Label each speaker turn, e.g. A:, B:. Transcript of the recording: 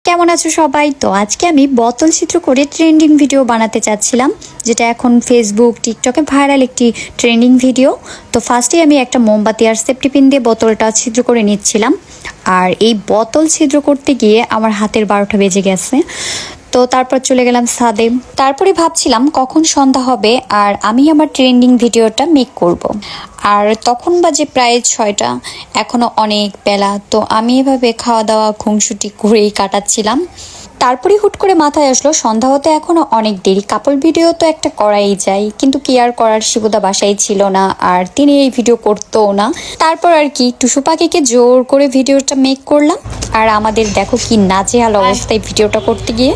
A: কেমন আছো সবাই? তো আজকে আমি বোতল চিত্র করে ট্রেন্ডিং ভিডিও বানাতে চাচ্ছিলাম, যেটা এখন ফেসবুক টিকটকে ভাইরাল একটি ট্রেন্ডিং ভিডিও। তো ফার্স্টে আমি একটা মোমবাতি আর সেফটি পিন দিয়ে বোতলটা ছিদ্র করে নিচ্ছিলাম। আর এই বোতল ছিদ্র করতে গিয়ে আমার হাতের 12টা বেজে গেছে। তো তারপর চলে গেলাম ছাদে। তারপরে ভাবছিলাম কখন সন্ধ্যা হবে আর আমি আমার ট্রেন্ডিং ভিডিওটা মেক করব। আর তখন বাজে প্রায় 6টা, এখনো অনেক বেলা। তো আমি এভাবে খাওয়া দাওয়া ঘুমসুটি করেই কাটাচ্ছিলাম। তারপরে হুট করে মাথায় আসলো সন্ধ্যা হতে এখনো অনেক দেরি, কাপল ভিডিও তো একটা করাই যায়, কিন্তু কি আর করার, শিবুদা বাসায় ছিল না আর তিনি এই ভিডিও করতেও না। তারপর আর কি টুসু পাখিকে জোর করে ভিডিওটা মেক করলাম। আর আমাদের দেখো কি নাজেহাল অবস্থায় ভিডিওটা করতে গিয়ে।